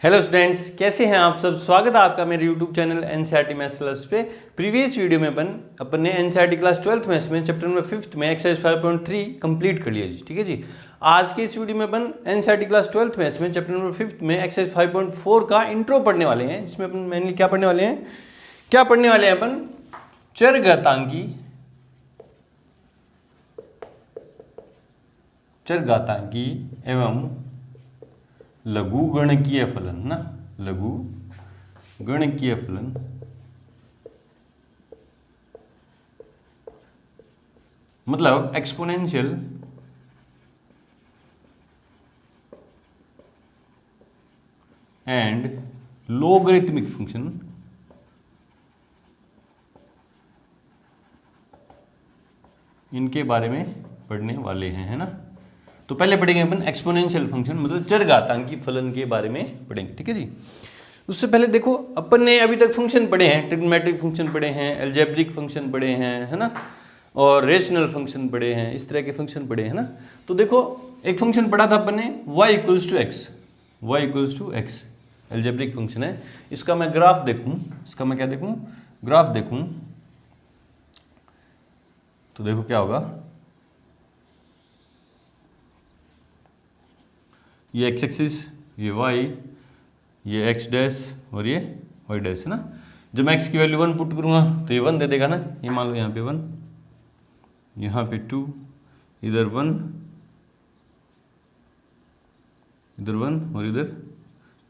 Hello students, कैसे हैं आप सब। स्वागत है आपका मेरे YouTube channel NCERT maths class पे। प्रीवियस वीडियो में अपन ने एनसीईआरटी क्लास 12th मैथ्स में चैप्टर नंबर 5th में एक्सरसाइज 5.3 कंप्लीट कर लिया जी। ठीक है जी। आज के इस वीडियो में अपन एनसीईआरटी क्लास 12th मैथ्स में चैप्टर नंबर 5th में एक्सरसाइज 5.4 का इंट्रो पढ़ने वाले हैं, जिसमें अपन मेनली क्या पढ़ने वाले हैं अपन चरघातांकी एवं लघु गणकीय फलन ना, लघु गणकीय फलन मतलब एक्सपोनेंशियल एंड लोगरिथमिक फंक्शन इनके बारे में पढ़ने वाले हैं, है ना। तो पहले पढ़ेंगे अपन एक्सपोनेंशियल फंक्शन मतलब चरघातांकी फलन के बारे में पढ़ेंगे। ठीक है जी। उससे पहले देखो, अपन ने अभी तक फंक्शन पढ़े हैं, ट्रिग्नोमेट्रिक फंक्शन पढ़े हैं, अलजेब्रिक फंक्शन पढ़े हैं, है ना, और रेशनल फंक्शन पढ़े हैं, इस तरह के फंक्शन पढ़े हैं ना। तो देखो, एक फंक्शन पढ़ा था अपन ने y equals to x, algebraic function है। इसका मैं ग्राफ देखूं, ग्राफ देखूं तो देखो क्या होगा। ये x एक्सिस, ये y, ये x डैश और ये y डैश, है ना। जब मैं x की वैल्यू 1 पुट करूँगा तो ये 1 दे देगा ना। ये मान लो यहाँ पे 1, यहाँ पे 2, इधर 1, इधर 1 और इधर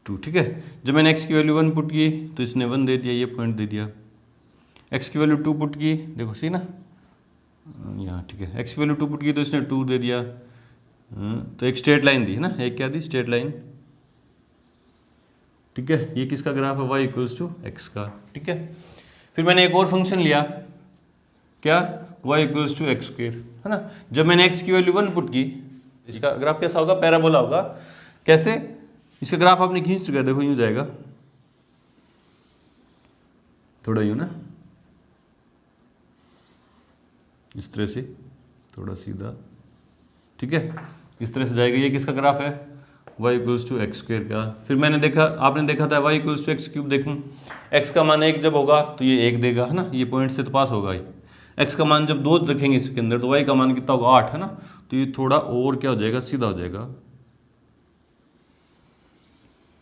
2। ठीक है। जब मैंने x की वैल्यू 1 पुट की तो इसने 1 दे दिया, ये पॉइंट दे दिया। x की वैल्यू 2 पुट की, देखो सी ना यहाँ, ठीक है। x की वैल्यू 2 पुट की तो इसने 2 दे दिया। तो एक स्ट्रेट लाइन दी है ना, एक क्या दी, स्ट्रेट लाइन। ठीक है। ये किसका ग्राफ है, y इक्वल्स टू एक्स का। ठीक है। फिर मैंने एक और फंक्शन लिया, क्या, y equals to x square, है ना। जब मैंने x की वैल्यू 1 पुट की, इसका ग्राफ कैसा होगा, पैराबोला होगा। कैसे, इसका ग्राफ आपने खींच चुका है, देखो यूं जाएगा, थोड़ा यूं ना, इस तरह से, थोड़ा सीधा। ठीक है, इस तरह से जाएगा। ये किसका ग्राफ है, y equals to x square का। फिर मैंने देखा, आपने देखा था y equals to x cube. देखूँ x का मान 1 जब होगा तो ये 1 देगा, है ना। ये पॉइंट से तो पास होगा ही। x का मान जब 2 रखेंगे इसके अंदर तो y का मान कितना होगा, 8, है ना। तो ये थोड़ा और क्या हो जाएगा, सीधा हो जाएगा,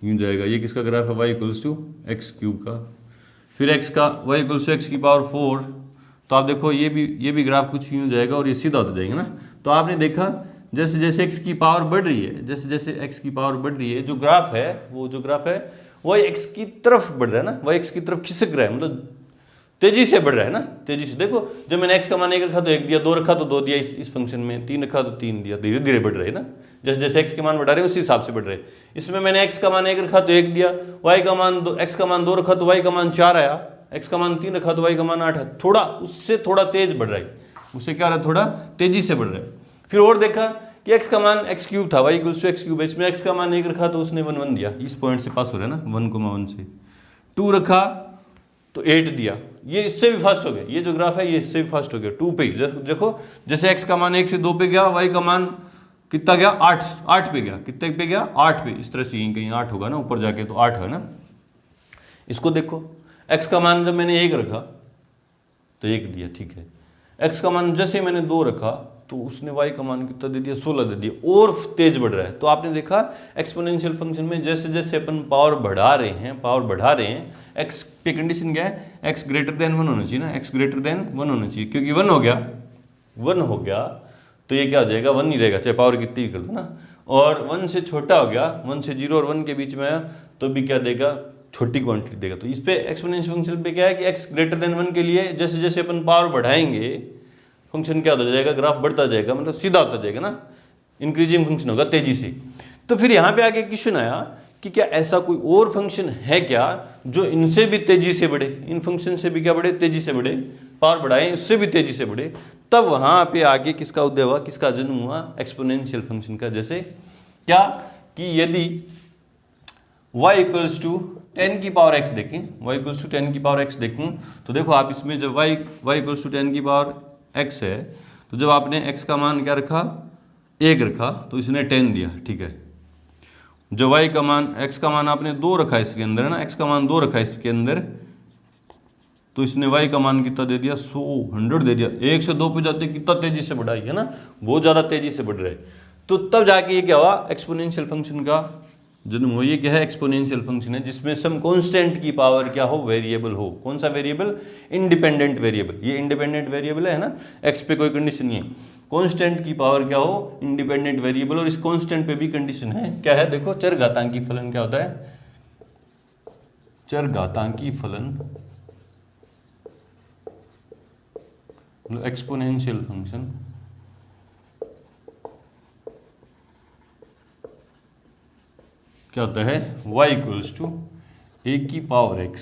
यूँ जाएगा। ये किसका ग्राफ है, y equals to x cube का। फिर x का y इक्वल्स टू एक्स की पावर 4, तो आप देखो ये भी ग्राफ कुछ यूँ जाएगा और ये सीधा होता जाएगा ना। तो आपने देखा जैसे जैसे x की पावर बढ़ रही है, जैसे जैसे x की पावर बढ़ रही है, जो ग्राफ है वो x की तरफ बढ़ रहा है ना, वो x की तरफ खिसक रहा है, मतलब तेजी से बढ़ रहा है ना, तेजी से। देखो, जब मैंने x का मान 1 रखा तो 1 दिया, 2 रखा तो 2 दिया, इस फंक्शन में 3 रखा तो 3 दिया। धीरे धीरे बढ़ रहे हैं ना, जैसे जैसे x के मान बढ़ा रहे हैं उसी हिसाब से बढ़ रहे हैं। इसमें मैंने x का मान 1 रखा तो 1 दिया, y का मान x का मान 2 रखा तो y का मान 4 आया, x का मान 3 रखा तो y का मान 8 है। थोड़ा उससे थोड़ा तेज बढ़ रहा है, उससे क्या हो रहा है, थोड़ा तेजी से बढ़ रहा है। फिर और देखा कि x का मान x क्यूब था, y equals to x cube. इसमें x का मान 1 रखा तो उसने 1 1 दिया, इस पॉइंट से पास हो रहा है ना, 1,1 से। 2 रखा तो 8 दिया, ये इससे भी फास्ट हो गया। ये जो ग्राफ है ये इससे भी फास्ट हो गया, 2 पे ही। देखो जैसे x का मान 1 से 2 पे गया, y का मान कितना गया, 8 पे गया। कितने पे गया, 8 पे। इस तरह से यहीं कहीं 8 होगा ना, ऊपर जाके तो 8 है ना। इसको देखो, x का मान जब मैंने 1 रखा तो 1 दिया, ठीक है। x का मान जैसे मैंने 2 रखा तो उसने y का मान कितना दे दिया, 16 दे दिया, और तेज बढ़ रहा है। तो आपने देखा एक्सपोनेंशियल फंक्शन में जैसे जैसे अपन पावर बढ़ा रहे हैं, x पे कंडीशन क्या है, x ग्रेटर देन 1 होना चाहिए ना, x ग्रेटर देन 1 होना चाहिए। क्योंकि 1 हो गया तो ये क्या हो जाएगा, 1 नहीं रहेगा, चाहे पावर कितनी भी कर दो ना। और 1 से छोटा हो गया, 1 से 0 और 1 के बीच में आया तो भी क्या देगा, छोटी क्वांटिटी देगा। तो इस पे एक्सपोनेंशियल फंक्शन पे क्या है कि x ग्रेटर देन 1 के लिए जैसे जैसे अपन पावर बढ़ाएंगे फंक्शन क्या होता जाएगा, ग्राफ बढ़ता जाएगा, मतलब सीधा होता जाएगा ना, इंक्रीजिंग फंक्शन होगा तेजी से। तो फिर यहाँ पे आगे क्वेश्चन आया कि क्या ऐसा कोई और फंक्शन है क्या जो इनसे भी तेजी से बढ़े, इन फंक्शन से भी क्या बढ़े, तेजी से बढ़े, पावर बढ़ाएं इससे भी तेजी से बढ़े। तब वहाँ पे आगे किसका उदय हुआ, किसका जन्म हुआ, एक्सपोनेंशियल फंक्शन का। जैसे क्या कि यदि y इक्वल्स टू 10 की पावर x देखें, y इक्वल्स टू 10 की पावर x देखूं तो देखो आप इसमें जब y इक्वल्स टू 10 की पावर x है, तो जब आपने x का मान क्या रखा, 1 रखा तो इसने 10 दिया, ठीक है। जो y का मान, x का मान आपने 2 रखा है इसके अंदर है ना, x का मान 2 रखा है इसके अंदर, तो इसने y का मान कितना दे दिया, 100 दे दिया। 1 से 2 पे जाते कितना तेजी से बढ़ा है ना, बहुत ज्यादा तेजी से बढ़ रहा है। तो तब जाके ये क्या हुआ, एक्सपोनेंशियल फंक्शन का जन्म हो। ये क्या है, एक्सपोनेंशियल फंक्शन है जिसमें सम कांस्टेंट की पावर क्या हो, वेरिएबल हो। कौन सा वेरिएबल, इंडिपेंडेंट वेरिएबल। ये इंडिपेंडेंट वेरिएबल है ना, x पे कोई कंडीशन नहीं है। कांस्टेंट की पावर क्या हो, इंडिपेंडेंट वेरिएबल। और इस कांस्टेंट पे भी कंडीशन है, क्या है देखो, चरघातांकी फलन क्या होता है, चरघातांकी फलन मतलब एक्सपोनेंशियल फंक्शन क्या होता है, y इक्वल्स टू ए की पावर x,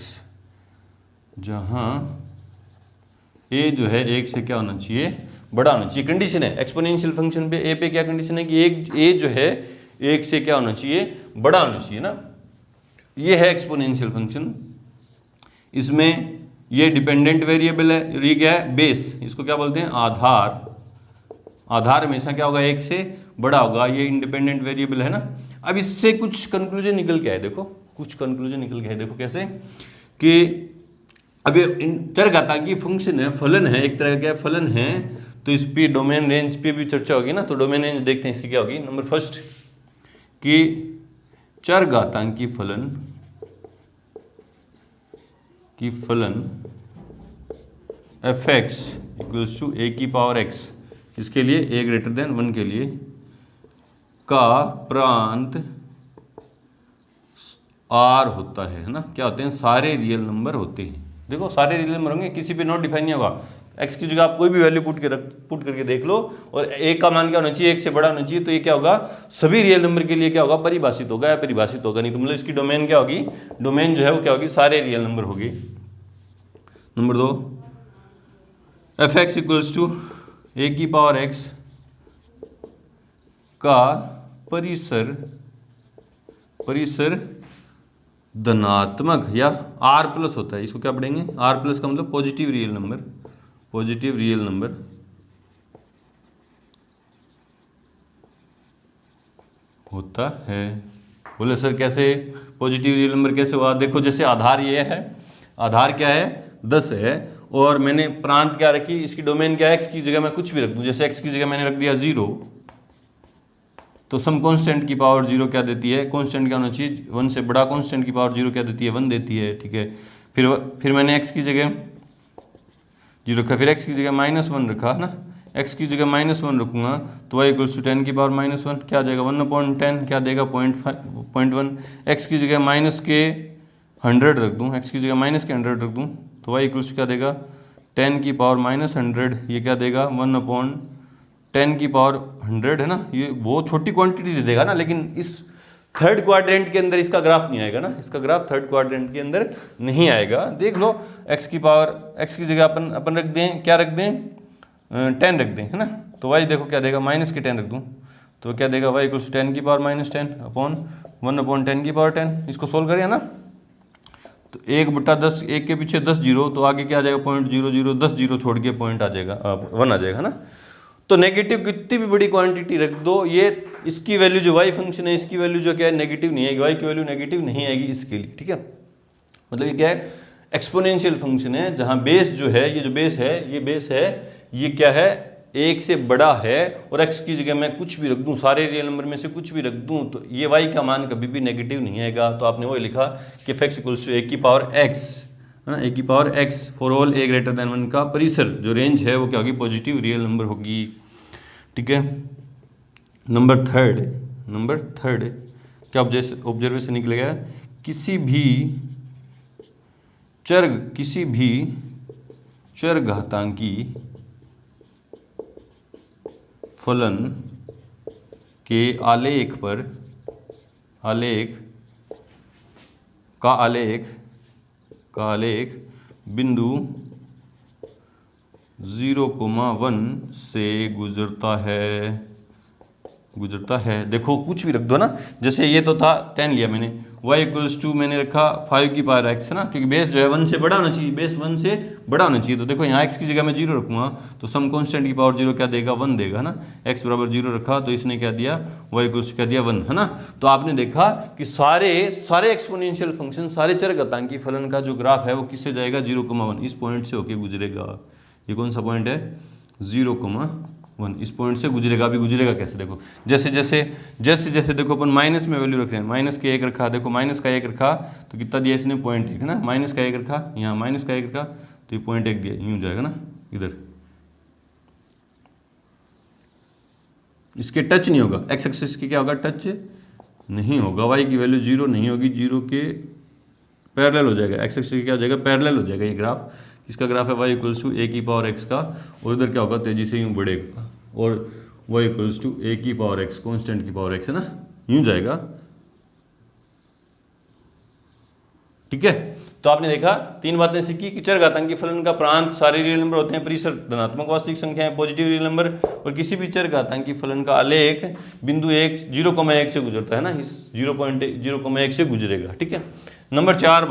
जहां a जो है 1 से क्या होना चाहिए, बड़ा होना चाहिए। कंडीशन है एक्सपोनेंशियल फंक्शन पे, a पे क्या कंडीशन है कि a जो है 1 से क्या होना चाहिए, बड़ा होना चाहिए ना। ये है एक्सपोनेंशियल फंक्शन। इसमें ये डिपेंडेंट वेरिएबल है, ये क्या है, बेस, इसको क्या बोलते हैं, आधार। आधार हमेशा क्या होगा, 1 से बड़ा होगा। ये इंडिपेंडेंट वेरिएबल है ना। अब इससे कुछ कंक्लूजन निकल के आए, देखो कुछ कंक्लूजन निकल के आए। देखो कैसे कि अब ये चरघातांकी फंक्शन है, फलन है, एक तरह का फलन है, तो इस पे डोमेन रेंज पे भी चर्चा होगी ना। तो डोमेन रेंज देखते हैं इसकी क्या होगी। नंबर फर्स्ट कि चरघातांकी फलन की फलन F x equals to a की पावर एक्स, इसके लिए ए ग्रेटर देन 1 के लिए, का प्रांत आर होता है ना। क्या होते हैं, सारे रियल नंबर होते हैं। देखो सारे रियल नंबर होंगे, किसी पे नॉट डिफाइन नहीं होगा। एक्स की जगह आप कोई भी वैल्यू पुट करके देख लो, और ए का मान क्या होना चाहिए, 1 से बड़ा होना चाहिए। तो ये क्या होगा, सभी रियल नंबर के लिए क्या होगा, परिभाषित होगा या परिभाषित होगा नहीं। तो मतलब इसकी डोमेन क्या होगी, डोमेन जो है वो क्या होगी, सारे रियल नंबर होगी। Number 2, f x equals to a की पावर एक्स का परिसर धनात्मक या आर प्लस होता है। इसको क्या पढ़ेंगे, आर प्लस का मतलब positive real number, positive real number होता है। बोले सर कैसे पॉजिटिव रियल नंबर कैसे हुआ। देखो जैसे आधार ये है, आधार क्या है, 10 है, और मैंने प्रांत क्या रखी, इसकी डोमेन क्या है, एक्स की जगह मैं कुछ भी रख दूं। जैसे एक्स की जगह मैंने रख दिया 0, तो सम कांस्टेंट की पावर 0 क्या देती है, कांस्टेंट क्या होना चाहिए, 1 से बड़ा कांस्टेंट की पावर 0 क्या देती है, 1 देती है। ठीक है, फिर मैंने x की जगह 0 रखा, फिर x की जगह -1 रखा ना। x की जगह -1 रखूंगा तो y इक्वल्स टू 10 की पावर -1 क्या आ जाएगा, 1/10 क्या देगा, 0.1। x की जगह -100 रख दूँ, x की जगह -100 रख दूँ तो y इक्वल्स टू क्या देगा, 10 की पावर -100, ये क्या देगा, 1/10 की पावर 100 है ना। ये बहुत छोटी क्वांटिटी दे देगा ना, लेकिन इस थर्ड क्वाड्रेंट के अंदर इसका ग्राफ नहीं आएगा ना, इसका ग्राफ थर्ड क्वाड्रेंट के अंदर नहीं आएगा। देख लो x की पावर, x की जगह अपन रख दें, क्या रख दें, 10 रख दें है ना। तो y देखो क्या देगा, -10 रख दूं तो क्या देगा, y इक्वल्स 10 की पावर -10 अपॉन 1/10 की पावर 10। इसको सोल्व करें ना, तो 1/10, 1 के पीछे 10 जीरो, तो आगे क्या आ जाएगा, 0.00, 10 जीरो छोड़ के पॉइंट आ जाएगा, 1 आ जाएगा ना। तो नेगेटिव कितनी भी बड़ी क्वांटिटी रख दो, ये इसकी वैल्यू जो y फंक्शन है, इसकी वैल्यू जो क्या है, नेगेटिव नहीं आएगी, y की वैल्यू नेगेटिव नहीं आएगी इसके लिए। ठीक है, मतलब ये क्या है, एक्सपोनेंशियल फंक्शन है, जहां बेस जो है, ये जो बेस है, ये क्या है, 1 से बड़ा है, और x की जगह मैं कुछ भी रख दूं, सारे रियल नंबर में से कुछ भी रख दूं, तो ये y का मान कभी भी नेगेटिव नहीं आएगा। तो आपने वो लिखा कि f इक्वल्स टू a की पावर x है ना, a की power x for all a greater than 1 का परिसर जो रेंज है वो क्या होगी, पॉजिटिव रियल नंबर होगी। ठीक है, नंबर थर्ड क्या ऑब्जर्वेशन निकलेगा, किसी भी चरघातांकी फलन के आलेख बिंदु 0,1 से गुजरता है। गुजरता है। देखो कुछ भी रख दो ना, जैसे ये तो था 10 लिया मैंने, y इक्वल्स टू मैंने रखा 5 की पावर x है ना, क्योंकि बेस जो है 1 से बड़ा होना चाहिए, बेस 1 से बड़ा होना चाहिए। तो देखो यहाँ x की जगह मैं 0 रखूँगा तो सम कांस्टेंट की पावर 0 क्या देगा, 1 देगा ना। x बराबर 0 रखा तो इसने क्या दिया, y इक्वल्स टू क्या दिया, 1 है ना। तो आपने देखा कि सारे एक्सपोनेंशियल फंक्शन, सारे चरघातांकी फलन का जो ग्राफ है वो किससे जाएगा, 0,1 इस पॉइंट से होके गुजरेगा। ये कौन सा पॉइंट है, 0,1 इस पॉइंट से गुजरेगा। अभी गुजरेगा कैसे, देखो जैसे जैसे देखो अपन माइनस में वैल्यू रख रहे हैं, माइनस के 1 रखा, देखो माइनस का 1 रखा तो कितना दिया इसने, 0.1 है ना। माइनस का 1 रखा, यहाँ माइनस का 1 रखा तो ये 0.1 दिया, यूँ जाएगा ना इधर, इसके टच नहीं होगा, एक्स एक्सिस की क्या होगा, टच नहीं होगा। वाई की वैल्यू 0 नहीं होगी, 0 के पैरेलल हो जाएगा, एक्स एक्सिस क्या हो जाएगा, पैरेलल हो जाएगा ये ग्राफ। इसका ग्राफ है y इक्वल्स टू a की पावर x का, और इधर क्या होगा, तेजी से यूँ बढ़ेगा, और y इक्वल्स टू a की पावर x, कांस्टेंट की पावर x है ना, यूँ जाएगा। ठीक है, तो आपने देखा 3 बातें सीखी कि चरघातांकी फलन का प्रांत सारे रियल नंबर होते हैं, परिसर धनात्मक वास्तविक संख्याएं, पॉजिटिव रियल नंबर, और किसी भी चरघातांकी फलन का आलेख बिंदु 0,1 से गुजरता है ना, इस 0,1 से गुजरेगा। ठीक है, नंबर 4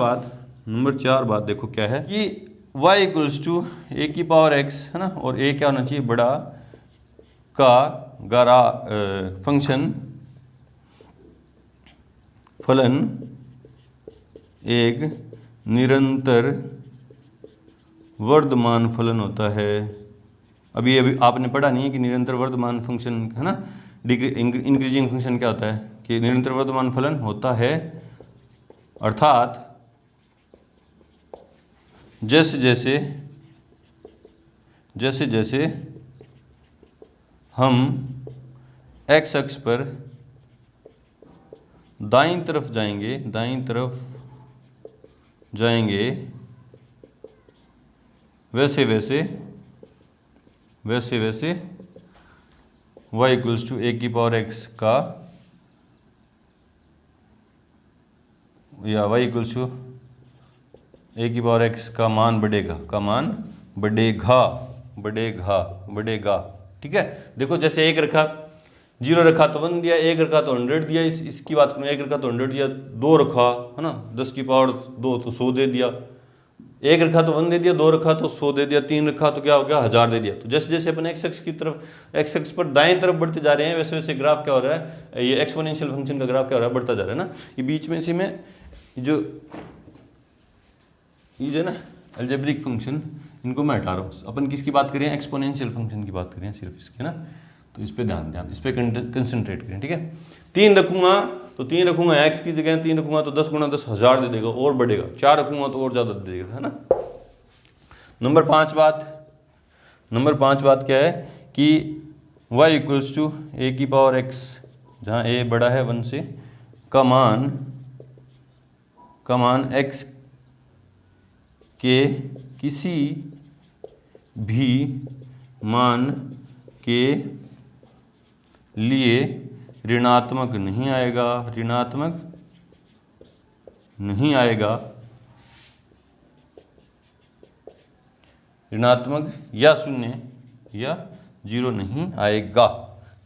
बात देखो क्या है कि y इक्वल्स टू a की पावर x है ना, और a क्या होना चाहिए, बड़ा का गारा फंक्शन फलन एक निरंतर वर्धमान फलन होता है। अभी आपने पढ़ा नहीं है कि निरंतर वर्धमान फंक्शन है ना, इंक्रीजिंग फंक्शन क्या होता है, कि निरंतर वर्धमान फलन होता है, अर्थात जैसे जैसे हम x अक्ष पर दाईं तरफ जाएंगे वैसे y इक्वल्स टू a की पावर x का, या y इक्वल्स टू a की पावर x का मान बढ़ेगा। ठीक है, देखो जैसे 1 रखा, 0 रखा तो 1 दिया, 1 रखा तो 100 दिया, इसकी बात करूँ, 1 रखा तो 100 दिया, 2 रखा है ना, 10 की पावर 2 तो 100 दे दिया, 1 रखा तो 1 दे दिया, 2 रखा तो 100 दे दिया, 3 रखा तो क्या हो गया, 1000 दे दिया। तो जैसे जैसे अपन एक्स अक्ष की तरफ, एक्स अक्ष पर दाएं तरफ बढ़ते जा रहे हैं, वैसे वैसे ग्राफ क्या हो रहा है, ये एक्सपोनेंशियल फंक्शन का ग्राफ क्या हो रहा है, बढ़ता जा रहा है ना। ये बीच में से मैं ये ना अलजेब्रिक फंक्शन, इनको मैं हटा रहा हूँ, अपन किसकी बात करें, एक्सपोनेंशियल फंक्शन की बात करें सिर्फ इसके ना, तो इस पे ध्यान इस पे कंसंट्रेट करें। ठीक है, 3 रखूंगा तो 3 रखूंगा x की जगह 3 रखूंगा तो 10 गुणा 10 1000 दे देगा और बढ़ेगा, 4 रखूंगा तो और ज़्यादा दे देगा, है ना। नंबर 5 बात क्या है कि y इक्वल्स टू a की पावर x, जहाँ a बड़ा है 1 से, का मान x के किसी भी मान के लिए ऋणात्मक नहीं आएगा, ऋणात्मक या शून्य या 0 नहीं आएगा।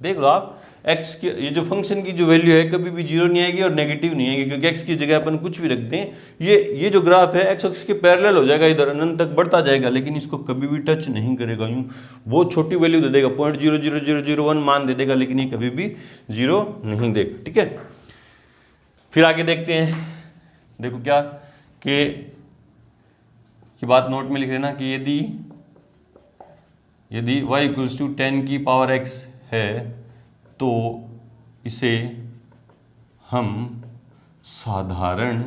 देख लो आप, x की ये जो फंक्शन की जो वैल्यू है कभी भी 0 नहीं आएगी और नेगेटिव नहीं आएगी, क्योंकि x की जगह अपन कुछ भी रख दें, ये जो ग्राफ है x अक्ष के पैरेलल हो जाएगा, इधर अनंत तक बढ़ता जाएगा, लेकिन इसको कभी भी टच नहीं करेगा। यूं बहुत छोटी वैल्यू दे देगा, 0.00001 मान दे देगा, लेकिन ये कभी भी 0 नहीं देगा। ठीक है, फिर आगे देखते हैं। देखो क्या कि बात नोट में लिख लेना कि यदि y इक्वल्स टू 10 की पावर x है तो इसे हम साधारण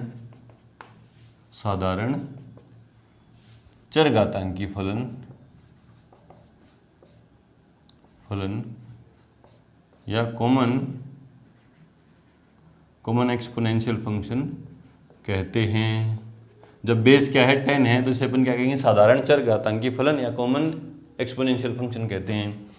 चरघातांकी फलन या कॉमन एक्सपोनेंशियल फंक्शन कहते हैं। जब बेस क्या है 10 है तो इसे अपन क्या कहेंगे, साधारण चरघातांकी फलन या कॉमन एक्सपोनेंशियल फंक्शन कहते हैं।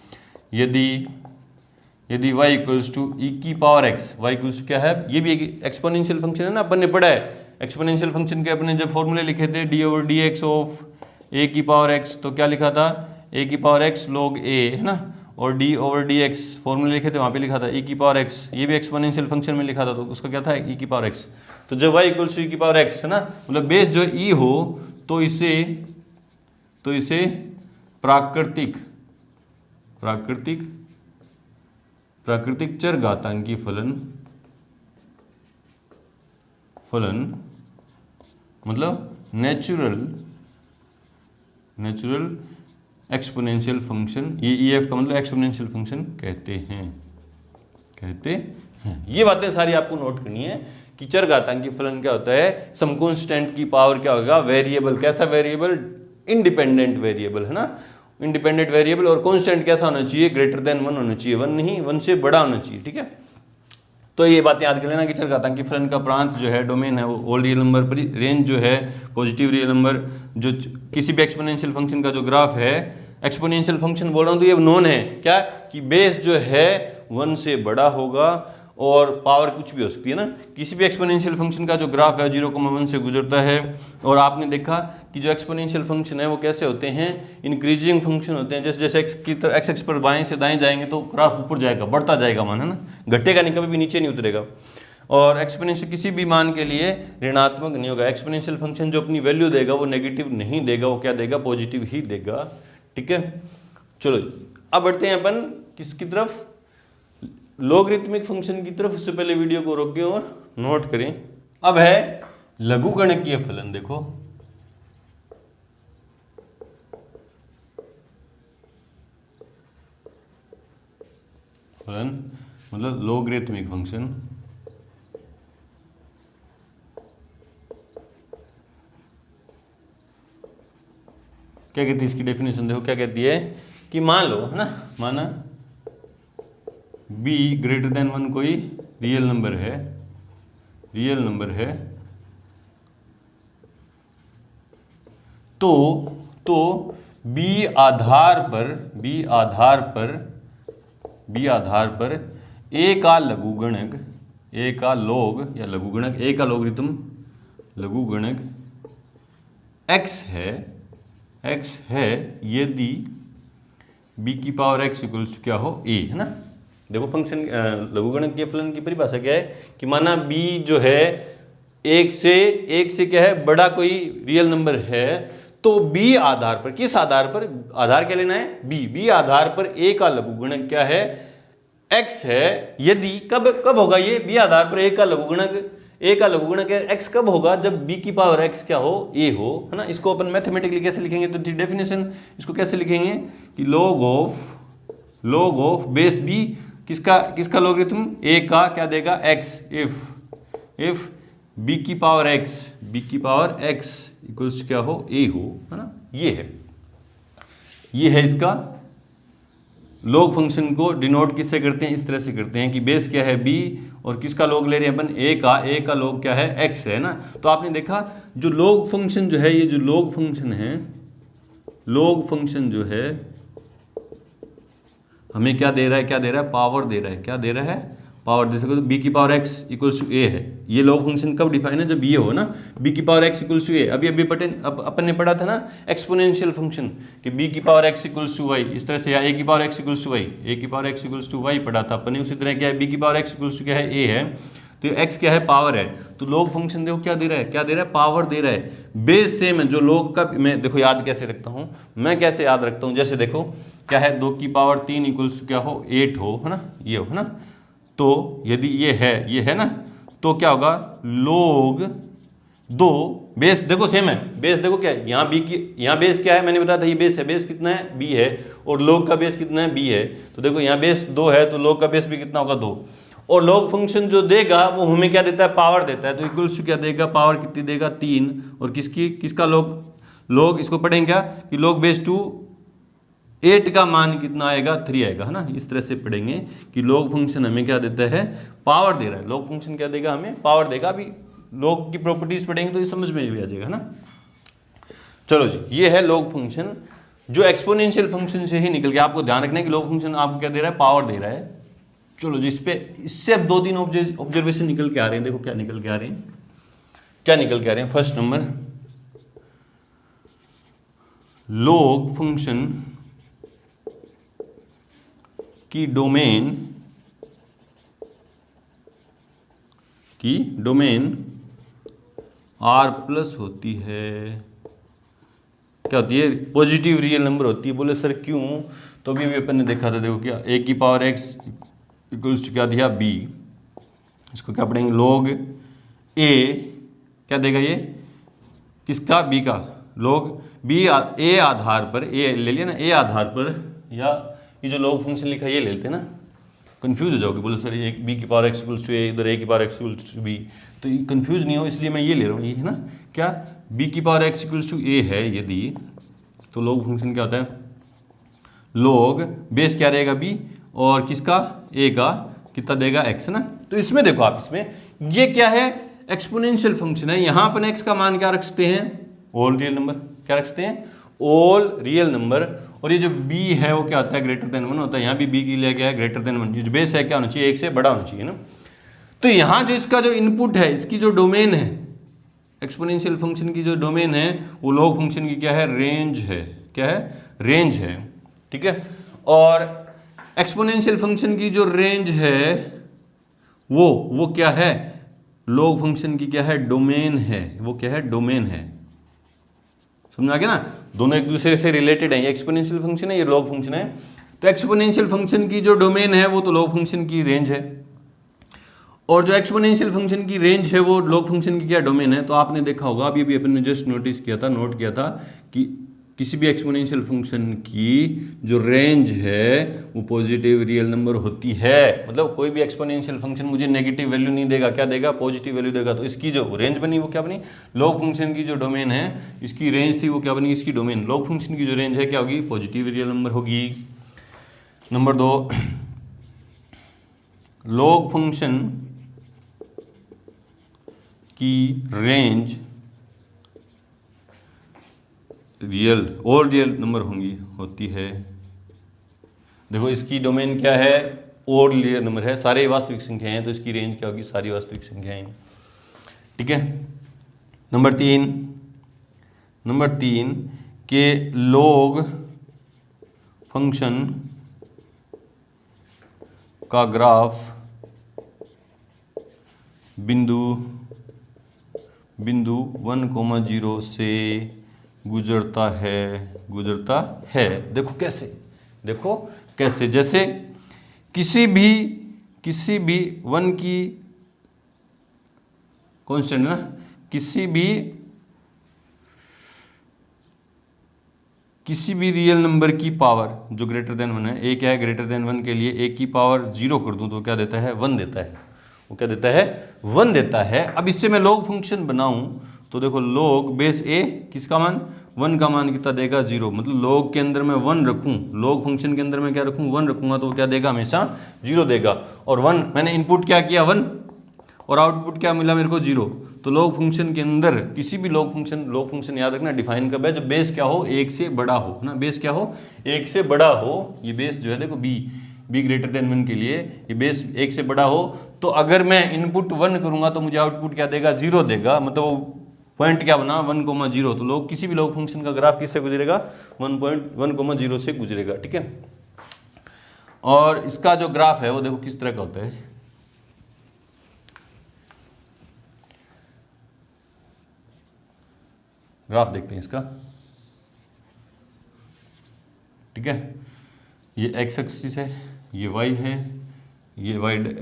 यदि y इक्वल्स टू e की power x, y equals to क्या है, ये भी एक एक्सपोनेंशियल फंक्शन है ना, अपन ने पढ़ा है एक्सपोनेंशियल फंक्शन के अपने जब फॉर्मूले लिखे थे d/dx ऑफ a की पावर x, तो क्या लिखा था, a की पावर x log a, है ना, और डी ओवर डी एक्स फॉर्मूले लिखे थे वहाँ पे लिखा था ई की पावर एक्स, ये भी एक्सपोनेंशियल फंक्शन में लिखा था तो उसका क्या था ई की पावर एक्स। तो जब y इक्वल्स टू ई की पावर एक्स है ना, मतलब बेस जो ई हो तो इसे प्राकृतिक चर घातांकी फलन मतलब नेचुरल एक्सपोनेंशियल फंक्शन, ये ई एफ का मतलब एक्सपोनेंशियल फंक्शन कहते हैं। ये बातें सारी आपको नोट करनी है कि चर घातांकी फलन क्या होता है, सम कांस्टेंट की पावर क्या होगा, वेरिएबल, कैसा वेरिएबल, इंडिपेंडेंट वेरिएबल है ना, इंडिपेंडेंट वेरिएबल, और कांस्टेंट कैसा होना चाहिए, ग्रेटर देन 1 होना चाहिए, 1 नहीं 1 से बड़ा होना चाहिए, ठीक है। तो ये बातें याद कर लेना कि चर घातांकी फलन का प्रांत जो है, डोमेन है, वो ऑल रियल नंबर पर, रेंज जो है पॉजिटिव रियल नंबर, जो किसी भी एक्सपोनेंशियल फंक्शन का जो ग्राफ है, एक्सपोनेंशियल फंक्शन बोल रहा हूँ तो ये नोन है क्या कि बेस जो है 1 से बड़ा होगा और पावर कुछ भी हो सकती है ना, किसी भी एक्सपोनेंशियल फंक्शन का जो ग्राफ है 0,1 से गुजरता है। और आपने देखा कि जो एक्सपोनेंशियल फंक्शन है वो कैसे होते हैं, इंक्रीजिंग फंक्शन होते हैं, जैसे जैसे एक्स एक्स पर बाएं से दाएं जाएंगे तो ग्राफ ऊपर जाएगा, बढ़ता जाएगा मान, है ना, घटेगा नहीं, कभी भी नीचे नहीं उतरेगा। और एक्सपोनेंशियल किसी भी मान के लिए ऋणात्मक नहीं होगा, एक्सपोनेंशियल फंक्शन जो अपनी वैल्यू देगा वो नेगेटिव नहीं देगा, वो क्या देगा, पॉजिटिव ही देगा, ठीक है। चलो अब बढ़ते हैं अपन किसकी तरफ, लॉगरिथमिक फंक्शन की तरफ। उससे पहले वीडियो को रोकें और नोट करें। अब है लघुगणकीय फलन, देखो फलन मतलब लॉगरिथमिक फंक्शन, क्या कहती है इसकी डेफिनेशन, देखो क्या कहती है कि मान लो, है ना, माना b ग्रेटर देन 1 कोई रियल नंबर है, तो b आधार पर a का लघुगणक, a का लॉग या लघुगणक, a का लॉगरिथम लघुगणक x है यदि b की पावर x इक्वल्स क्या हो a, है ना। देखो फंक्शन लघुगणक के फलन की परिभाषा क्या है कि माना b जो है एक से क्या है, बड़ा कोई रियल नंबर है, तो b आधार पर, किस आधार पर, आधार क्या लेना है, b आधार पर a का लघुगणक क्या है, x है यदि, कब होगा ये, b आधार पर a का लघुगणक है x कब होगा, जब b की पावर x क्या हो, a हो, है ना। इसको अपन मैथमेटिकली कैसे लिखेंगे, तो डेफिनेशन इसको कैसे लिखेंगे कि log ऑफ बेस b, किसका लॉगरिथम, a का क्या देगा x, इफ b की पावर x इक्वल्स क्या हो, a हो, है ना। ये है इसका लॉग फंक्शन को डिनोट किससे करते हैं, इस तरह से करते हैं कि बेस क्या है b और किसका लॉग ले रहे हैं अपन, a का लॉग क्या है, x है ना। तो आपने देखा जो लॉग फंक्शन जो है, ये जो लॉग फंक्शन जो है हमें क्या दे रहा है, पावर दे रहा है, पावर दे सको तो b की power x equals to a है। ये लॉग फंक्शन कब डिफाइन है, जब ये हो ना, b की power x equals to a। अभी अपन ने पढ़ा था ना एक्सपोनेंशियल फंक्शन कि b की power x equals to y, इस तरह से, या a की power x equals to y, पढ़ा था अपन ने। उसी तरह क्या है, b की पावर x इक्वल्स टू क्या है, a है, तो x क्या है, पावर है। तो लॉग फंक्शन देखो क्या दे रहा है, पावर दे रहा है। बेस सेम है, जो लॉग का मैं देखो याद कैसे रखता हूँ, जैसे देखो क्या है, 2 की पावर 3 इक्वल्स क्या हो, 8 हो, है ना, ये हो, है ना। तो यदि ये है ना, तो क्या होगा, log 2, बेस देखो सेम है, बेस देखो क्या है, यहाँ बेस क्या है, मैंने बताया था ये बेस है, बेस कितना है, b है, और log का बेस कितना है, b है। तो देखो यहाँ बेस 2 है तो log का बेस भी कितना होगा, 2। और log फंक्शन जो देगा वो हमें क्या देता है, पावर देता है, तो इक्वल्स टू क्या देगा, पावर कितनी देगा, 3। और किसका log इसको पढ़ेंगे क्या कि log बेस 2 8 का मान कितना आएगा, 3 आएगा, है ना। इस तरह से पढ़ेंगे कि लॉग फंक्शन हमें क्या देता है, पावर दे रहा है। लॉग फंक्शन क्या देगा, हमें पावर देगा। अभी लॉग की प्रॉपर्टीज पढ़ेंगे तो ये समझ में भी आ जाएगा, है ना। चलो जी, ये है लॉग फंक्शन जो एक्सपोनेंशियल फंक्शन से ही निकल गया। आपको ध्यान रखना है कि लॉग फंक्शन आपको क्या दे रहा है, पावर दे रहा है। चलो जी, इससे अब 2-3 ऑब्जर्वेशन निकल के आ रहे हैं। देखो क्या निकल के आ रहे हैं, फर्स्ट नंबर, लॉग फंक्शन की डोमेन R प्लस होती है, क्या होती है, पॉजिटिव रियल नंबर होती है। बोले सर क्यों? तो अभी अपन ने देखा था, देखो क्या a की पावर x इक्वल्स टू क्या दिया b, इसको क्या पढ़ेंगे log a, क्या देगा ये, किसका, b का, log b a आधार पर, a ले लिया ना, a आधार पर, या ये जो log फंक्शन लिखा है ये ले लेते हैं ना, कंफ्यूज हो जाओगे, बोले सर ये b की power x equals to a, इधर a की power x equals to b, तो ये कंफ्यूज नहीं हो इसलिए मैं ये ले रहा हूँ, ये है ना क्या, b की power x equals to a है यदि, तो log फंक्शन क्या होता है, log बेस क्या रहेगा b, और किसका, a का कितना देगा x, है ना। तो इसमें देखो आप, इसमें ये क्या है, एक्सपोनेंशियल फंक्शन है, यहाँ अपन x का मान क्या रख सकते हैं, ऑल रियल नंबर, क्या रख सकते हैं, ऑल रियल नंबर, और ये जो b है वो क्या होता है, ग्रेटर देन 1 होता है, यहाँ भी b की लिया गया है ग्रेटर देन 1, ये जो बेस है क्या होना चाहिए, 1 से बड़ा होना चाहिए ना। तो यहाँ जो इसका जो इनपुट है, इसकी जो डोमेन है, एक्सपोनेंशियल फंक्शन की जो डोमेन है वो लॉग फंक्शन की क्या है, रेंज है, क्या है, रेंज है, ठीक है। और एक्सपोनेंशियल फंक्शन की जो रेंज है वो क्या है, लॉग फंक्शन की क्या है, डोमेन है, वो क्या है, डोमेन है, समझ आ गया ना, दोनों एक दूसरे से रिलेटेड है, ये एक्सपोनेंशियल फंक्शन है, ये लॉग फंक्शन है। तो एक्सपोनेंशियल फंक्शन की जो डोमेन है वो तो लॉग फंक्शन की रेंज है, और जो एक्सपोनेंशियल फंक्शन की रेंज है वो लॉग फंक्शन की क्या डोमेन है। तो आपने देखा होगा, अभी भी अपन ने जस्ट नोट किया था कि किसी भी एक्सपोनेंशियल फंक्शन की जो रेंज है वो पॉजिटिव रियल नंबर होती है, मतलब कोई भी एक्सपोनेंशियल फंक्शन मुझे नेगेटिव वैल्यू नहीं देगा, क्या देगा, पॉजिटिव वैल्यू देगा। तो इसकी जो रेंज बनी वो क्या बनी, लॉग फंक्शन की जो डोमेन है, इसकी रेंज थी वो क्या बनी, इसकी डोमेन, लॉग फंक्शन की जो रेंज है क्या होगी, पॉजिटिव रियल नंबर होगी। नंबर 2, लॉग फंक्शन की रेंज रियल और रियल नंबर होती है। देखो इसकी डोमेन क्या है, और रियल नंबर है, सारे वास्तविक संख्याएं हैं, तो इसकी रेंज क्या होगी, सारी वास्तविक संख्याएं, ठीक है। नंबर तीन के लॉग फंक्शन का ग्राफ बिंदु 1,0 से गुजरता है। देखो कैसे, जैसे किसी भी वन की कांस्टेंट ना, किसी भी रियल नंबर की पावर जो ग्रेटर देन 1 है, a क्या है, ग्रेटर देन 1 के लिए a की पावर 0 कर दूं तो क्या देता है, 1 देता है, वो क्या देता है, 1 देता है। अब इससे मैं लॉग फंक्शन बनाऊं तो देखो लॉग बेस a किसका मान, 1 का मान कितना देगा, 0, मतलब लॉग के अंदर मैं 1 रखूं, लॉग फंक्शन के अंदर मैं क्या रखूं, 1 रखूंगा तो वो क्या देगा, हमेशा 0 देगा। और 1 मैंने इनपुट क्या किया, 1, और आउटपुट क्या मिला मेरे को, 0। तो लॉग फंक्शन के अंदर किसी भी लॉग फंक्शन याद रखना डिफाइन कब है, जब बेस क्या हो, 1 से बड़ा हो ना, बेस क्या हो, 1 से बड़ा हो। ये बेस जो है देखो b ग्रेटर देन 1 के लिए ये बेस 1 से बड़ा हो, तो अगर मैं इनपुट 1 करूंगा तो मुझे आउटपुट क्या देगा, 0 देगा, मतलब पॉइंट क्या बना, 1,0। तो लोग किसी भी लॉग फंक्शन का ग्राफ किससे गुजरेगा, 1,0 से गुजरेगा, ठीक है। और इसका जो ग्राफ है वो देखो किस तरह का होता है, ग्राफ देखते हैं इसका, ठीक है। ये x एक्सिस है, ये y है, ये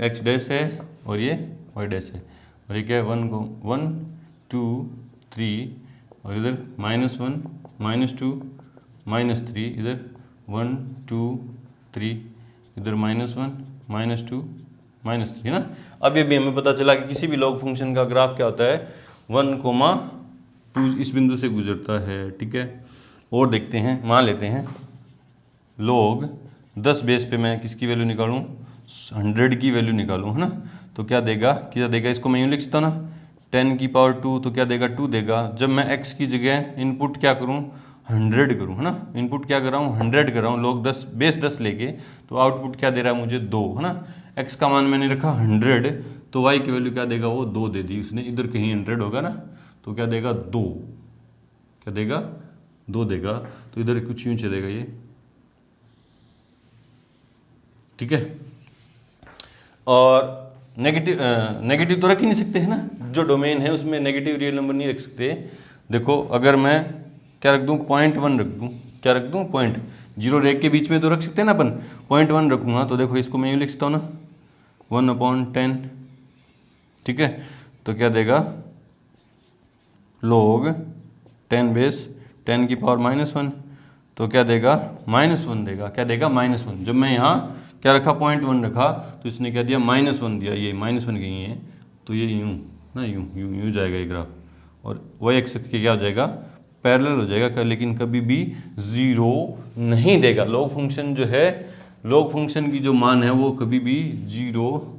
x डैश है, और ये y डैश है, और ये क्या है, 1 2 3, और इधर -1 -2 -3, इधर 1 2 3, इधर -1 -2 -3, है ना। अब ये भी हमें पता चला कि किसी भी लॉग फंक्शन का ग्राफ क्या होता है, 1,2 इस बिंदु से गुजरता है, ठीक है। और देखते हैं, मान लेते हैं log 10 बेस पे मैं किसकी वैल्यू निकालूं, 100 की वैल्यू निकालूं, है ना। तो क्या देगा, इसको मैं यूँ लिख सकता हूँ ना, 10 की पावर 2, तो क्या देगा, 2 देगा। जब मैं x की जगह इनपुट क्या करूँ, 100 करूँ, है ना, इनपुट क्या कर रहा हूँ, 100 कर रहा हूँ, log 10 बेस 10 लेके, तो आउटपुट क्या दे रहा है मुझे, 2, है ना। x का मान मैंने रखा 100, तो y की वैल्यू क्या देगा, वो 2 दे दी उसने, इधर कहीं 100 होगा ना, तो क्या देगा, 2, क्या देगा, 2 देगा। तो इधर कुछ यूँ चलेगा ये, ठीक है। और नेगेटिव तो रख ही नहीं सकते है ना, जो डोमेन है उसमें नेगेटिव रियल नंबर नहीं रख सकते। देखो अगर मैं क्या रख दूँ, 0.1 रख दूँ, क्या रख दूँ, पॉइंट, जीरो और 1 के बीच में तो रख सकते हैं ना अपन, 0.1 रखूँगा तो देखो इसको मैं यूँ लिख सकता हूँ ना, 1/10, ठीक है। तो क्या देगा, log 10 बेस 10 की पावर -1, तो क्या देगा, -1 देगा, क्या देगा, -1। जब मैं यहाँ क्या रखा, 0.1 रखा तो इसने क्या दिया, -1 दिया, ये -1 गई है, तो ये यूँ ना, यूँ जाएगा ये ग्राफ, और वही एक्स के क्या हो जाएगा, पैरेलल हो जाएगा, लेकिन कभी भी जीरो नहीं देगा। लॉग फंक्शन जो है, लॉग फंक्शन की जो मान है वो कभी भी जीरो,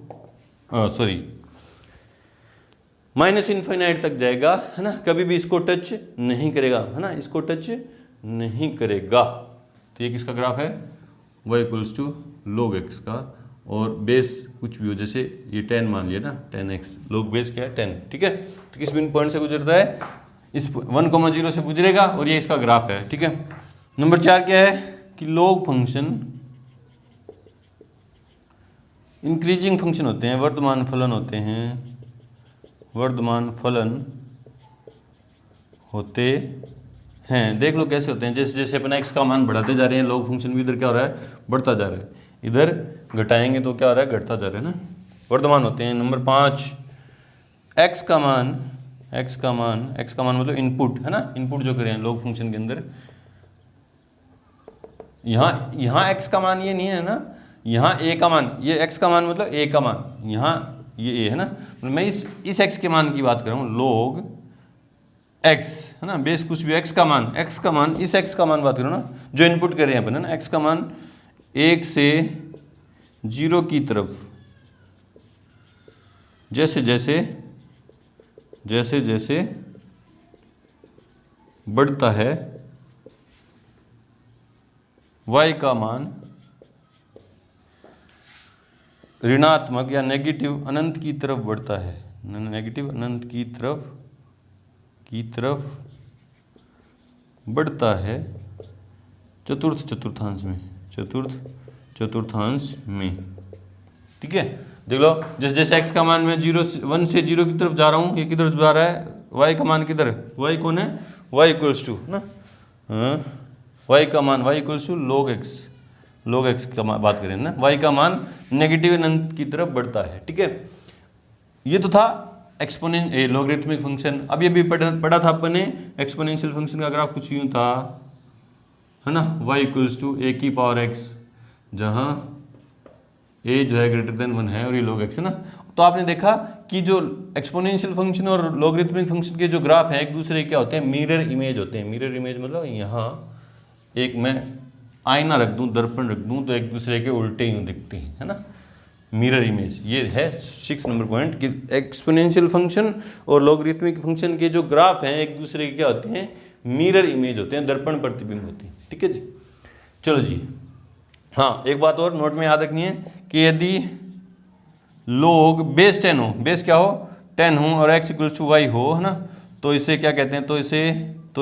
सॉरी -∞ तक जाएगा, है ना, कभी भी इसको टच नहीं करेगा, है ना, इसको टच नहीं करेगा। तो ये किसका ग्राफ है, y equals to log x का, और बेस कुछ भी हो, जैसे ये 10 मान लिया ना, 10x, log बेस क्या है, 10, ठीक है। तो किस बिंदु पॉइंट से गुजरता है, इस 1,0 से गुजरेगा, और ये इसका ग्राफ है, ठीक है। नंबर 4 क्या है कि log फंक्शन इंक्रीजिंग फंक्शन होते हैं, वर्धमान फलन होते हैं, वर्धमान फलन होते हैं। देख लो कैसे होते हैं, जैसे जैसे अपना x का मान बढ़ाते जा रहे हैं, log फंक्शन भी इधर क्या हो रहा है, बढ़ता जा रहा है, इधर घटाएंगे तो क्या हो रहा है, घटता जा रहा है ना, वर्धमान होते हैं। नंबर 5, x का मान मतलब इनपुट, है ना, इनपुट जो करें log फंक्शन के अंदर, यहाँ x का मान ये नहीं है ना, यहाँ a का मान, ये x का मान मतलब a का मान, यहाँ ये a है ना, मैं इस x के मान की बात कर रहा हूँ, log x, है ना, बेस कुछ भी x का मान, इस x का मान बात करो ना, जो इनपुट कर रहे हैं अपन, है ना, x का मान 1 से 0 की तरफ जैसे जैसे बढ़ता है, y का मान ऋणात्मक या नेगेटिव अनंत की तरफ बढ़ता है, नेगेटिव अनंत की तरफ बढ़ता है, चतुर्थांश में, ठीक है। देख लो, जैसे जैसे x का मान मैं 1 से 0 की तरफ जा रहा हूँ, ये किधर जा रहा है, y का मान किधर, y कौन है, y इक्वल्स टू ना, y का मान y equals to log x का बात करें ना, y का मान नेगेटिव अनंत की तरफ बढ़ता है, ठीक है। ये तो था लॉगरिथमिक फंक्शन। अब ये भी पढ़ा था अपन ने, एक्सपोनेंशियल फंक्शन का ग्राफ कुछ यूँ था, है ना, y इक्वल्स टू a की पावर x, जहाँ a जो है >1 है और ये log x है ना। तो आपने देखा कि जो एक्सपोनेंशियल फंक्शन और लॉगरिथमिक फंक्शन के जो ग्राफ हैं एक दूसरे के क्या होते हैं, मिरर इमेज होते हैं। मिरर इमेज मतलब यहाँ एक मैं आईना रख दूँ, दर्पण रख दूँ, तो एक दूसरे के उल्टे यूँ दिखते हैं, है ना, मिरर इमेज। ये है 6 नंबर पॉइंट कि एक्सपोनेंशियल फंक्शन और लॉगरिथमिक फंक्शन के जो ग्राफ हैं एक दूसरे के क्या होते हैं, मिरर इमेज होते हैं, दर्पण प्रतिबिंब होते हैं, ठीक है जी। चलो जी, हाँ एक बात और नोट में याद रखनी है कि यदि log बेस 10 हो, बेस क्या हो 10 हो, और x इक्वल्स टू y हो, है ना, तो इसे क्या कहते हैं, तो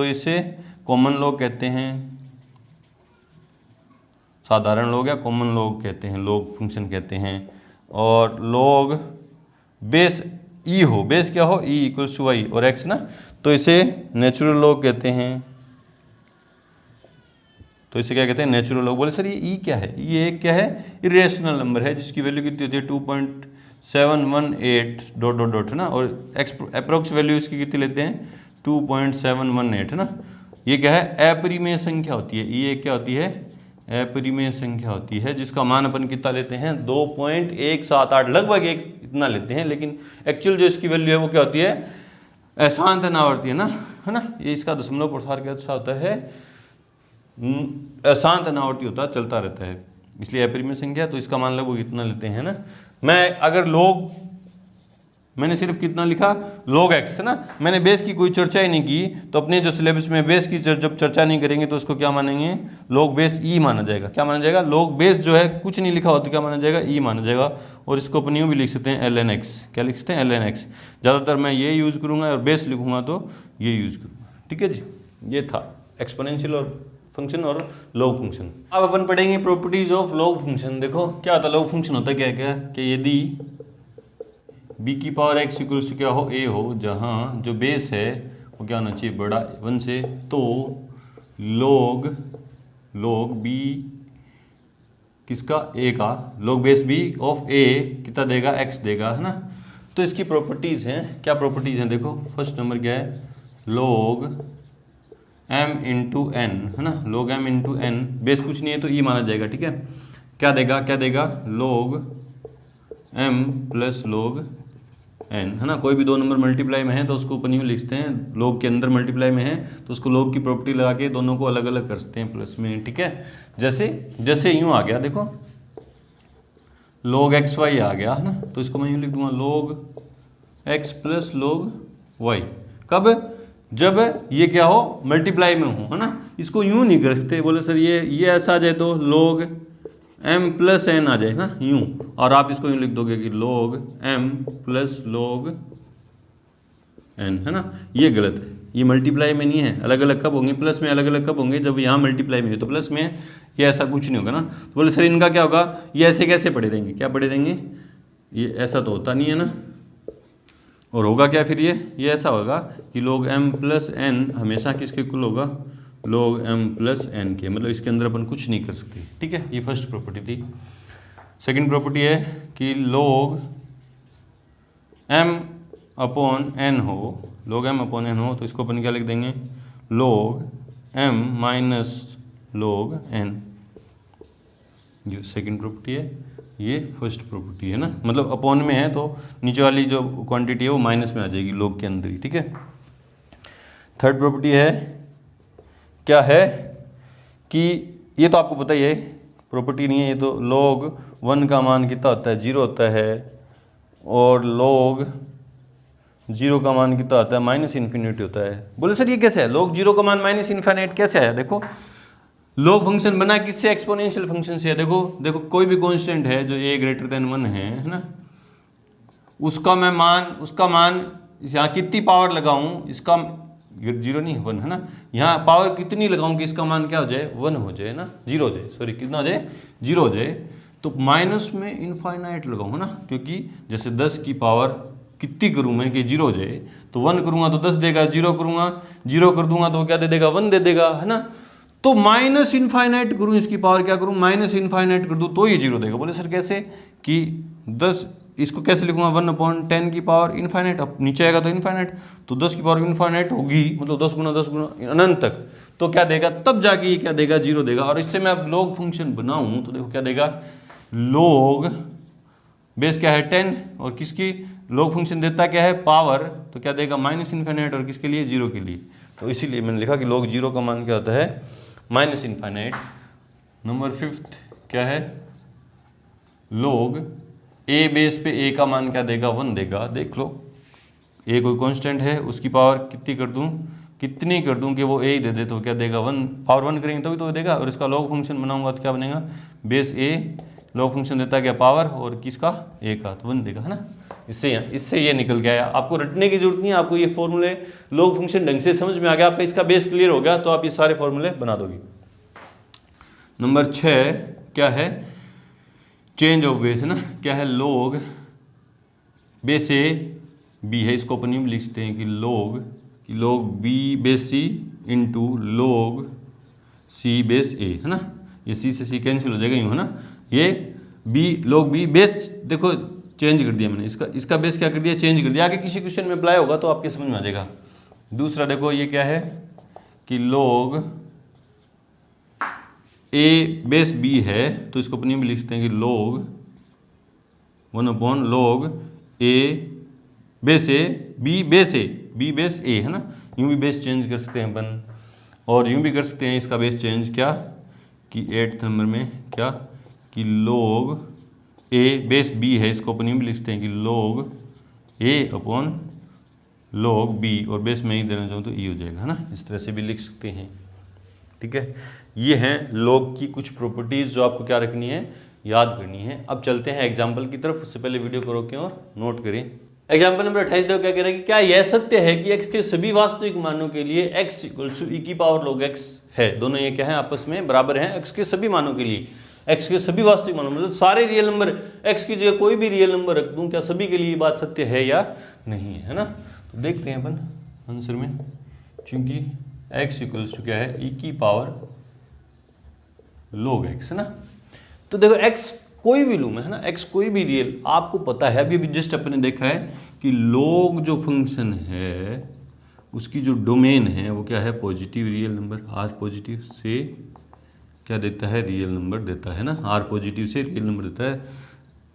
इसे कॉमन log कहते हैं, साधारण log या कॉमन log कहते हैं, log फंक्शन कहते हैं। और log बेस e हो, बेस क्या हो e इक्वल्स टू y और x ना, तो इसे नेचुरल log कहते हैं, तो इसे क्या कहते हैं, नेचुरल log। बोले सर ये e क्या है, ये क्या है, इरेशनल नंबर है जिसकी वैल्यू कितनी होती है 2.718 ... है ना, और अप्रोक्स वैल्यू इसकी कितनी लेते हैं 2.718, है ना। ये क्या है, अपरिमेय संख्या होती है, ये क्या होती है, अपरिमेय संख्या होती है, जिसका मान अपन कितना लेते हैं 2.178, लगभग एक इतना लेते हैं, लेकिन एक्चुअल जो इसकी वैल्यू है वो क्या होती है, अशांत अनावर्ती है ना, ये इसका दशमलव प्रसार कैसा होता है, अशांत अनावर्ती होता है, चलता रहता है, इसलिए अपरिमेय संख्या, तो इसका मान लगभग इतना लेते हैं ना। मैं अगर मैंने सिर्फ कितना लिखा log x, है ना, मैंने बेस की कोई चर्चा ही नहीं की, तो अपने जो सिलेबस में बेस की जब चर्चा नहीं करेंगे तो उसको क्या मानेंगे, log बेस e माना जाएगा। क्या माना जाएगा, log बेस जो है कुछ नहीं लिखा होता, क्या माना जाएगा, e माना जाएगा। और इसको अपन यूँ भी लिख सकते हैं ln x, क्या लिख सकते हैं ln x, ज़्यादातर मैं ये यूज़ करूँगा, और बेस लिखूँगा तो ये यूज़ करूँगा, ठीक है जी। ये था एक्सपोनेंशियल और फंक्शन और लॉग फंक्शन। अब अपन पढ़ेंगे प्रॉपर्टीज ऑफ लॉग फंक्शन। देखो क्या होता है लॉग फंक्शन, होता है क्या क्या कि यदि b की पावर x इक्वल्स टू क्या हो a हो, जहाँ जो बेस है वो क्या होना चाहिए बड़ा 1 से, तो log b किसका a का, log base b of a कितना देगा x देगा, है ना। तो इसकी प्रॉपर्टीज हैं, क्या प्रॉपर्टीज हैं देखो। फर्स्ट नंबर क्या है log m इंटू एन, है ना। log m into n, base कुछ नहीं है तो e माना जाएगा, ठीक है। क्या देगा log m plus log n, है ना। कोई भी दो नंबर मल्टीप्लाई में है तो उसको अपन यूँ लिखते हैं, log के अंदर मल्टीप्लाई में है तो उसको log की प्रॉपर्टी लगा के दोनों को अलग अलग करते हैं प्लस में, ठीक है। जैसे यूँ आ गया देखो log xy आ गया, है ना, तो इसको मैं यूँ लिख दूंगा log x plus log y। कब, जब ये क्या हो मल्टीप्लाई में हो, है ना। इसको यूँ नहीं कर सकते, बोले सर ये ऐसा आ जाए तो log m प्लस n आ जाए ना यूँ, और आप इसको यूँ लिख दोगे कि log m plus log n, है ना। ये गलत है, ये मल्टीप्लाई में नहीं है। अलग अलग कब होंगे, प्लस में अलग अलग कब होंगे, जब यहाँ मल्टीप्लाई में है, तो प्लस में ये ऐसा कुछ नहीं होगा ना। तो बोले सर इनका क्या होगा, ये ऐसे कैसे पढ़े रहेंगे, क्या पढ़े रहेंगे, ये ऐसा तो होता नहीं है ना। और होगा क्या फिर, ये ऐसा होगा कि log m प्लस n हमेशा किसके इक्वल होगा, log m प्लस n के, मतलब इसके अंदर अपन कुछ नहीं कर सकते, ठीक है। ये फर्स्ट प्रॉपर्टी थी। सेकंड प्रॉपर्टी है कि log m अपॉन n हो, log m अपॉन n हो, तो इसको अपन क्या लिख देंगे log m minus log n। ये सेकंड प्रॉपर्टी है, ये फर्स्ट प्रॉपर्टी है ना, मतलब अपॉन में है तो नीचे वाली जो क्वांटिटी है वो माइनस में आ जाएगी log के अंदर ही, ठीक है। थर्ड प्रॉपर्टी है, क्या है कि ये तो आपको पता ही है, प्रॉपर्टी नहीं है ये तो, log 1 का मान कितना होता है 0 होता है, और log 0 का मान कितना होता है माइनस इन्फिनिटी होता है। बोले सर ये कैसे है, log 0 का मान माइनस इन्फिनिटी कैसे आया, देखो log फंक्शन बना किससे, एक्सपोनेंशियल फंक्शन से है। देखो कोई भी कांस्टेंट है जो a ग्रेटर देन 1 है ना, उसका मान यहाँ कितनी पावर लगाऊं, इसका 0 नहीं 1 है ना, यहाँ पावर कितनी लगाऊं कि इसका मान क्या हो जाए 1 हो जाए ना, 0 हो जाए, सॉरी कितना हो जाए 0 हो जाए। तो माइनस में इनफाइनाइट लगाऊँ, है ना, क्योंकि जैसे 10 की पावर कितनी करूँ मैं कि 0 हो जाए, तो 1 करूँगा तो 10 देगा, 0 करूँगा 0 कर दूंगा तो क्या दे देगा 1 दे देगा, है ना। तो माइनस इनफाइनाइट करूँ, इसकी पावर क्या करूँ माइनस इनफाइनाइट कर दूँ तो ये 0 देगा। बोले सर कैसे, कि 10 इसको कैसे लिखूंगा 1/10 की पावर इनफाइनाइट, अब नीचे आएगा तो इनफाइनाइट, तो 10 की पावर इनफाइनाइट होगी, मतलब 10 गुना अनंत तक, तो क्या देगा तब जाके ये क्या देगा 0 देगा। और इससे मैं अब log फंक्शन बनाऊं तो देखो क्या देगा, log बेस क्या है 10 और किसकी log फंक्शन देता क्या है पावर, तो क्या देगा माइनस इनफाइनाइट, और किसके लिए 0 के लिए। तो इसीलिए मैंने लिखा कि log 0 का मान क्या होता है माइनस इनफाइनाइट। नंबर 5 क्या है, log a बेस पे a का मान क्या देगा 1 देगा। देख लो a कोई कांस्टेंट है, उसकी पावर कितनी कर दूं कि वो a ही दे दे, तो क्या देगा 1, पावर 1 करेंगे तभी तो देगा। और इसका log फंक्शन बनाऊंगा तो क्या बनेगा, बेस a log फंक्शन देता है क्या पावर, और किसका a का, तो 1 देगा, है ना। इससे ये निकल गया, आपको रटने की जरूरत नहीं है, आपको ये फॉर्मूले log फंक्शन ढंग से समझ में आ गया, आपका इसका बेस क्लियर हो गया तो आप ये सारे फॉर्मूले बना दोगे। नंबर 6 क्या है, चेंज ऑफ बेस, है ना, क्या है log बेस a b है, इसको अपन यूँ लिखते हैं कि log b base c into log c base a, है ना। ये c से c कैंसिल हो जाएगा यूँ, है ना। ये log b बेस देखो चेंज कर दिया मैंने, इसका बेस क्या कर दिया चेंज कर दिया, आगे किसी क्वेश्चन में अप्लाई होगा तो आपके समझ में आ जाएगा। दूसरा देखो ये क्या है कि log a बेस b है, तो इसको अपनी में लिखते हैं कि log 1/log a base a b base a, है ना। यूँ भी बेस चेंज कर सकते हैं अपन, और यूँ भी कर सकते हैं इसका बेस चेंज क्या कि 8th नंबर में क्या कि log a बेस b है, इसको अपन यूँ भी लिखते हैं कि log a/log b, और बेस में ही देना चाहूँ तो e हो जाएगा, है ना। इस तरह से भी लिख सकते हैं, ठीक है। ये हैं log की कुछ प्रॉपर्टीज़ जो आपको क्या रखनी है, याद करनी है। अब चलते हैं एग्जाम्पल की तरफ, उससे पहले वीडियो को रोकें और नोट करें। एग्जाम्पल नंबर 28 देखो क्या कह रहा है कि क्या यह सत्य है कि x के सभी वास्तविक मानों के लिए x = e की पावर log x है, दोनों ये क्या है आपस में बराबर हैं x के सभी मानों के लिए, x के सभी वास्तविक मानों, मतलब सारे रियल नंबर, x की जगह कोई भी रियल नंबर रख दूं, क्या सभी के लिए ये बात सत्य है या नहीं है ना। तो देखते हैं अपन आंसर में, चूंकि x इक्वल्स टू क्या है e की पावर log x है ना। तो देखो x कोई भी लूँ मैं है ना, x कोई भी रियल, आपको पता है अभी जस्ट अपने देखा है कि log जो फंक्शन है उसकी जो डोमेन है वो क्या है positive real number, r positive से क्या देता है रियल नंबर देता है ना, r पॉजिटिव से रियल नंबर देता है।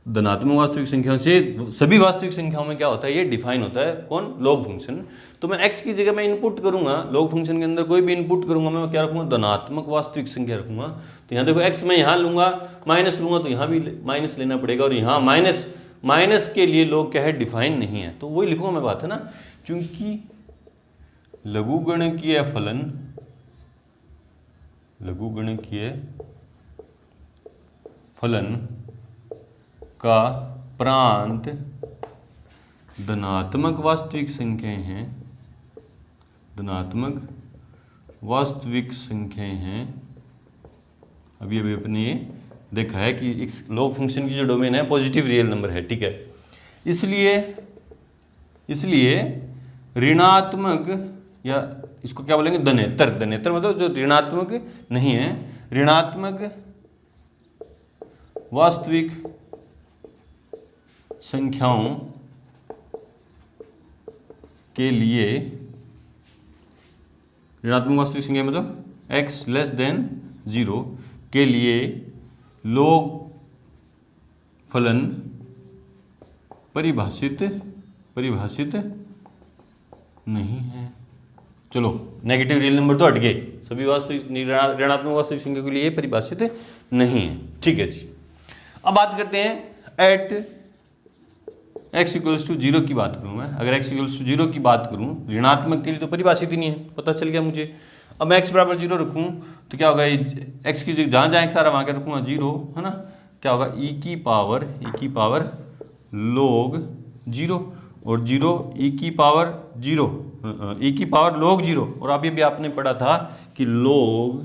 धनात्मक वास्तविक संख्याओं से सभी वास्तविक संख्याओं में क्या होता है ये डिफाइन होता है, कौन, log फंक्शन। तो मैं x की जगह मैं इनपुट करूंगा, log फंक्शन के अंदर कोई भी इनपुट करूंगा मैं क्या रखूंगा, धनात्मक वास्तविक संख्या रखूंगा। तो यहाँ देखो x मैं यहाँ लूंगा, माइनस लूंगा तो यहाँ भी माइनस लेना पड़ेगा, और यहाँ माइनस के लिए log क्या है डिफाइन नहीं है, तो वही लिखूंगा मैं बात है ना। चूंकि लघुगणकीय फलन, लघुगणकीय फलन का प्रांत धनात्मक वास्तविक संख्याएं हैं, धनात्मक वास्तविक संख्याएं हैं। अभी अपने ये देखा है कि इस log फंक्शन की जो डोमेन है पॉजिटिव रियल नंबर है, ठीक है। इसलिए ऋणात्मक, या इसको क्या बोलेंगे धनेतर, धनेतर मतलब जो ऋणात्मक नहीं है, ऋणात्मक वास्तविक संख्याओं के लिए, ऋणात्मक वास्तविक संख्या मतलब x लेस देन 0 के लिए log फलन परिभाषित नहीं है। चलो नेगेटिव रियल नंबर तो हट गए, सभी वास्तविक ऋणात्मक वास्तविक संख्या के लिए ये परिभाषित नहीं है, ठीक है जी। अब बात करते हैं एट x इक्वल्स टू 0 की बात करूं मैं, अगर x इक्वल्स टू 0 की बात करूं ऋणात्मक के लिए तो परिभाषित ही नहीं है, पता चल गया मुझे। अब मैं x बराबर 0 रखूं तो क्या होगा, x की जहाँ जहाँ x आ रहा वहाँ क्या रखूंगा 0 है ना, क्या होगा e की पावर log 0, और 0 e की पावर 0 e की पावर log 0, और अभी भी आपने पढ़ा था कि log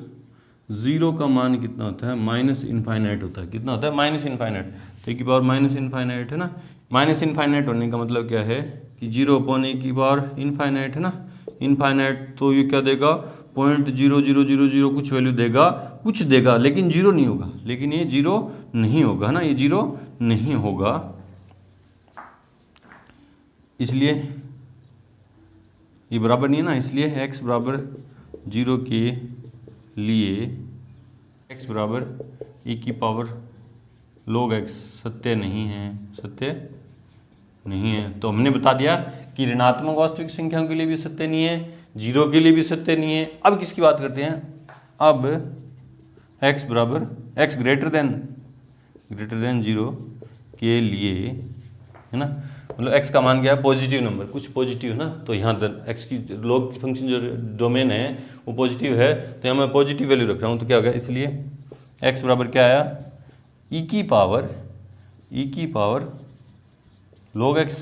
0 का मान कितना होता है, माइनस इनफाइनाइट होता है, कितना होता है माइनस इनफाइनाइट, तो e की पावर माइनस इनफाइनाइट है ना। माइनस इनफाइनाइट होने का मतलब क्या है कि 0 अपॉन e की पावर इनफाइनाइट है ना, इनफाइनाइट, तो ये क्या देगा 0.0000 कुछ वैल्यू देगा, कुछ देगा, लेकिन 0 नहीं होगा, लेकिन ये 0 नहीं होगा है ना, ये 0 नहीं होगा। इसलिए ये बराबर नहीं है ना, इसलिए x बराबर 0 के लिए x बराबर e की पावर log x सत्य नहीं है। तो हमने बता दिया कि ऋणात्मक वास्तविक संख्याओं के लिए भी सत्य नहीं है, 0 के लिए भी सत्य नहीं है। अब किसकी बात करते हैं, अब x बराबर x ग्रेटर देन 0 के लिए है ना, मतलब x का मान क्या है पॉजिटिव नंबर, कुछ पॉजिटिव है ना, तो यहाँ x की log फंक्शन जो डोमेन है वो पॉजिटिव है, तो यहाँ मैं पॉजिटिव वैल्यू रख रहा हूँ, तो क्या होगा, इसलिए x बराबर क्या आया e की पावर log x।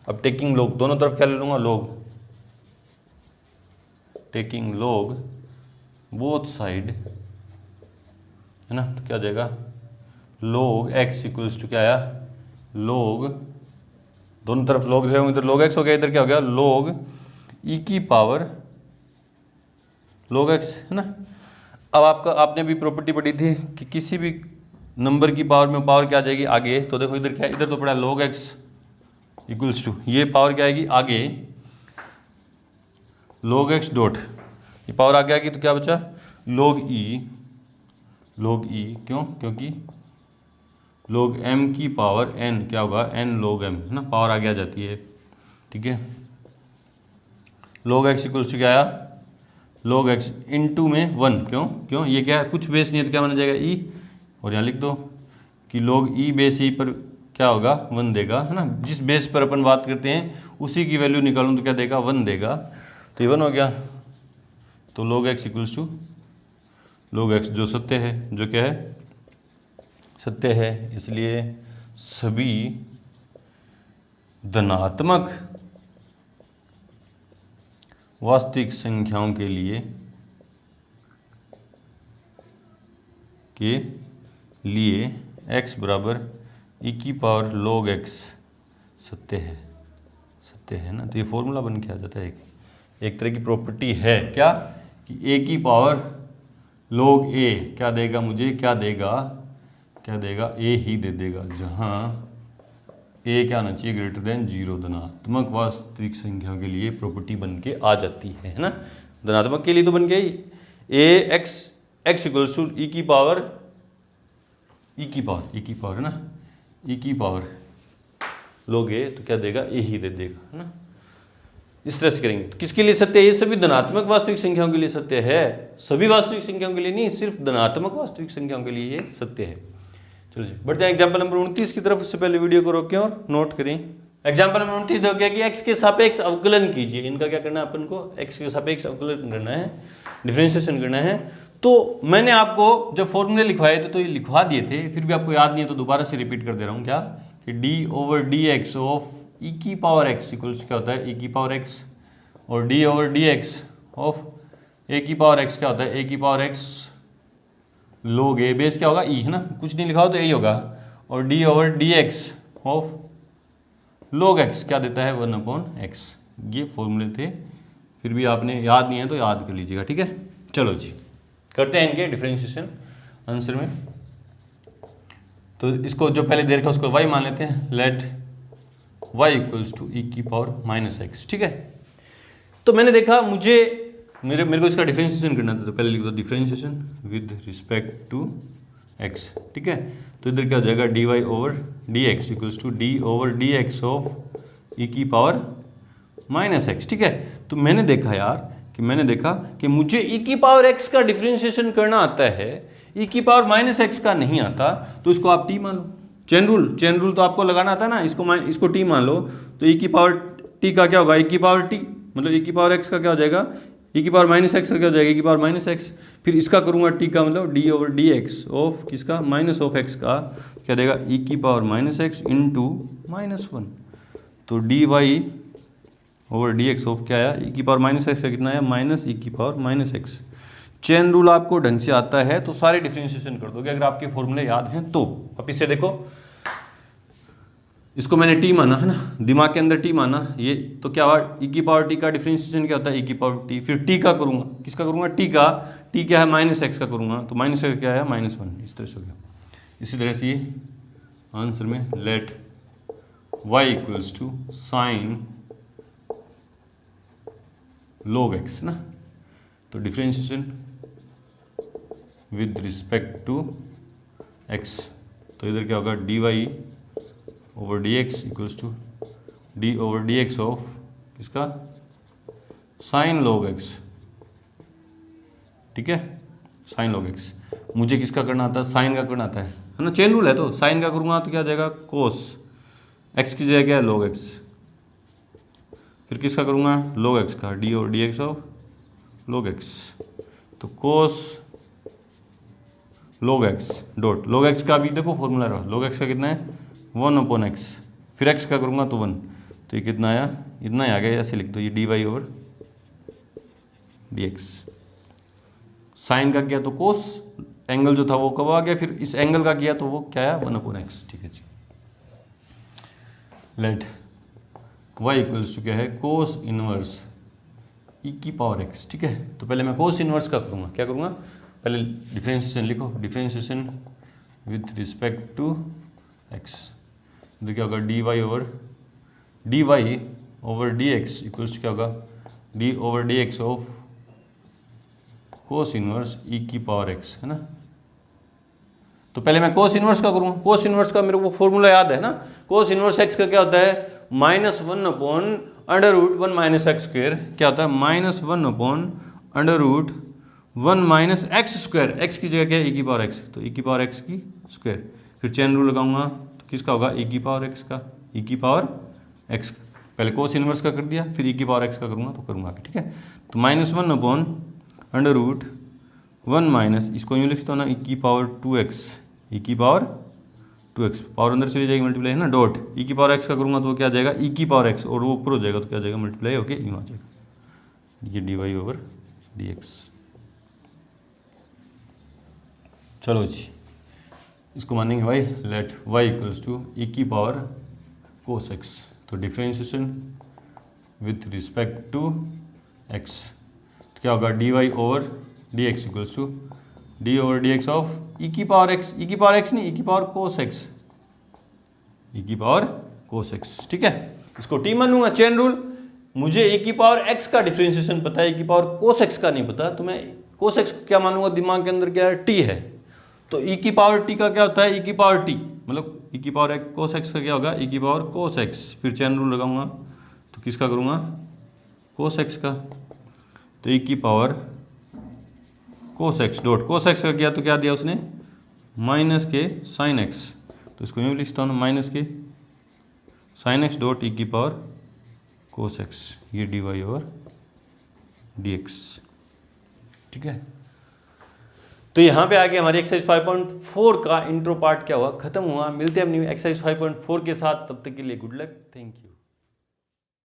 अब टेकिंग log दोनों तरफ क्या ले लूँगा log, taking log both side है ना, तो क्या आ जाएगा log x इक्वल्स टू क्या आया log, दोनों तरफ log ले रहा हूँ, इधर log x हो गया, इधर क्या हो गया log e की पावर log x है ना। अब आपने भी प्रॉपर्टी पढ़ी थी कि किसी भी नंबर की पावर में पावर क्या आ जाएगी आगे, तो देखो इधर क्या है, इधर तो पड़ा log x इक्वल्स टू, ये पावर क्या आएगी आगे log x डॉट, ये पावर आगे आएगी तो क्या बचा log e, क्यों, क्योंकि log m की पावर n क्या होगा n log m है ना, पावर आगे आ जाती है, ठीक है। log x इक्वल्स टू क्या आया log x इनटू में 1, क्यों ये क्या है, कुछ बेस नहीं है तो क्या माना जाएगा e, और यहाँ लिख दो कि log e बेस e पर क्या होगा 1 देगा है ना, जिस बेस पर अपन बात करते हैं उसी की वैल्यू निकालूं तो क्या देगा 1 देगा, तो ये 1 हो गया। तो log x equals to log x जो सत्य है, जो क्या है सत्य है, इसलिए सभी धनात्मक वास्तविक संख्याओं के लिए के लिए x बराबर e की पावर log x सत्य है ना। तो ये फॉर्मूला बन के आ जाता है। एक तरह की प्रॉपर्टी है क्या कि a की पावर log a क्या देगा मुझे, क्या देगा a ही दे देगा, जहाँ a क्या आना चाहिए ग्रेटर देन 0। धनात्मक वास्तविक संख्या के लिए प्रॉपर्टी बन के आ जाती है ना। धनात्मक के लिए तो बन गई a x equals to e की पावर है ना, e की पावर log a तो क्या देगा a ही दे देगा है ना। इस तरह से करेंगे। तो किसके लिए सत्य है? ये सभी धनात्मक वास्तविक संख्याओं के लिए सत्य है, सभी वास्तविक संख्याओं के लिए नहीं, सिर्फ धनात्मक वास्तविक संख्याओं के लिए ये सत्य है। चलो जी बढ़ते हैं एग्जांपल नंबर 29 की तरफ। उससे पहले वीडियो को रोकें और नोट करें। एग्जांपल नंबर 29 देखो क्या कि x के सापेक्ष अवकलन कीजिए। इनका क्या करना है अपन को, x के सापेक्ष अवकलन करना है, डिफरेंशिएशन करना है। तो मैंने आपको जब फॉर्मूले लिखवाए थे तो ये लिखवा दिए थे, फिर भी आपको याद नहीं है तो दोबारा से रिपीट कर दे रहा हूँ क्या कि d/dx ऑफ e की पावर x इक्वल्स क्या होता है e की पावर x, और d/dx ऑफ a की पावर x क्या होता है a की power x log a, base क्या होगा e है ना, कुछ नहीं लिखा हो तो यही होगा, और d/dx ऑफ log x क्या देता है 1/x। ये फॉर्मूले थे, फिर भी आपने याद नहीं है तो याद कर लीजिएगा, ठीक है। चलो जी करते हैं इनके डिफरेंशिएशन आंसर में। तो इसको जो पहले दे रखा है उसको y मान लेते हैं, let y equals to e की पावर -x, ठीक है। तो मैंने देखा मेरे को इसका डिफरेंशिएशन करना था, तो पहले लिख दो differentiation with respect to x, ठीक है। तो इधर क्या हो जाएगा dy/dx equals to d/dx of e की पावर -x, ठीक है। तो मैंने देखा कि मुझे e की पावर x का डिफरेंशिएशन करना आता है, e की पावर -x का नहीं आता, तो इसको आप t मान लो। चेन रूल तो आपको लगाना आता है ना, इसको t मान लो। तो e की पावर t का क्या होगा, e की पावर t मतलब e की पावर x का क्या हो जाएगा, e की पावर -x का क्या हो जाएगा, e की पावर -x। फिर इसका करूँगा t का मतलब d/dx ऑफ किसका माइनस ऑफ x का क्या देगा e की पावर -x इंटू -1। तो dy/dx ऑफ क्या आया e की पावर -x का कितना आया -e की पावर -x। चेन रूल आपको ढंग से आता है तो सारे डिफरेंशिएशन कर दोगे अगर आपके फॉर्मूले याद हैं तो। अब इससे देखो, इसको मैंने t माना है ना, दिमाग के अंदर t माना, ये तो क्या हुआ e की पावर t का डिफरेंशिएशन क्या होता है e की पावर t। फिर t का करूँगा, किसका करूँगा t का, t क्या है -x का करूँगा, तो -x का क्या है -1, इस तरह से हो गया। इसी तरह से ये आंसर में let y equals to sine log x ना, तो differentiation with respect to x, तो इधर क्या होगा dy/dx equals to d/dx of किसका साइन log x, ठीक है, साइन log x। मुझे किसका करना आता है, साइन का करना आता है ना, चेन रूल है। तो साइन का करूँगा तो क्या जाएगा कोस x की जगह क्या है log x, फिर किसका करूँगा log x का d/dx ऑफ log x, तो कोस log x dot log x का भी देखो फॉर्मूला रहा, log x का कितना है 1/x, फिर x का करूँगा तो 1, तो ये कितना आया, इतना ही आ गया, ऐसे लिख दो ये dy/dx। साइन का किया तो कोस एंगल जो था वो कब आ गया, फिर इस एंगल का किया तो वो क्या आया 1/x, ठीक है जी। लेट y इक्वल्स टू क्या है कोस इनवर्स e की पावर x, ठीक है। तो पहले मैं कोस इनवर्स का करूँगा, क्या करूँगा, पहले डिफरेंशिएशन लिखो, differentiation with respect to x, तो क्या होगा dy/dx इक्वल्स क्या होगा d/dx of cos inverse e की पावर x, है ना। तो पहले मैं कोस इनवर्स का करूँगा, कोस इनवर्स का मेरे को फॉर्मूला याद है ना, कोस इनवर्स x का क्या होता है -1/√1 -x², क्या होता है -1/√1 -x², x की जगह क्या है e की पावर x, तो e की पावर x की स्क्वायर। फिर चेन रूल लगाऊंगा तो किसका होगा e की पावर x का, e की पावर x, पहले कोस इनवर्स का कर दिया, फिर e की पावर x का करूँगा तो करूँगा, ठीक है। तो -1/√1 इसको यूँ लिखता हूँ ना e की पावर 2x, e की पावर 2x, पावर अंदर चली जाएगी मल्टीप्लाई है ना, डॉट e की पावर x का करूँगा तो क्या जाएगा e की पावर x, और वो ऊपर हो जाएगा तो क्या जाएगा मल्टीप्लाई होके यूँ आ जाएगा, ये dy/dx। चलो जी, इसको मानेंगे y, let y equals to e की पावर cos x। तो differentiation with respect to x, तो क्या होगा dy over dx equals to d over dx of e की पावर x, e की पावर x नहीं, e की पावर cos x, e की पावर cos x। ठीक है, इसको t मानूंगा, चेन रूल। मुझे e की पावर x का डिफ्रेंशिएशन पता है, e की पावर cos x का नहीं पता, तो मैं cos x क्या मानूंगा, दिमाग के अंदर क्या है, t है। तो e की पावर t का क्या होता है, e की पावर t मतलब e की पावर cos x का क्या होगा, e की पावर cos x। फिर चैन रूल लगाऊंगा तो किसका करूंगा, cos x का। तो e की power cos x dot cos x का किया तो क्या दिया उसने, माइनस के साइन x। तो इसको यूँ लिखता हूँ, माइनस के साइन x डॉट e की पावर cos x, ये dy ओवर dx। ठीक है, तो यहाँ पे आके हमारी एक्सरसाइज 5.4 का इंट्रो पार्ट क्या हुआ, खत्म हुआ। मिलते हैं अपनी एक्सरसाइज 5.4 के साथ, तब तक के लिए गुड लक, थैंक यू।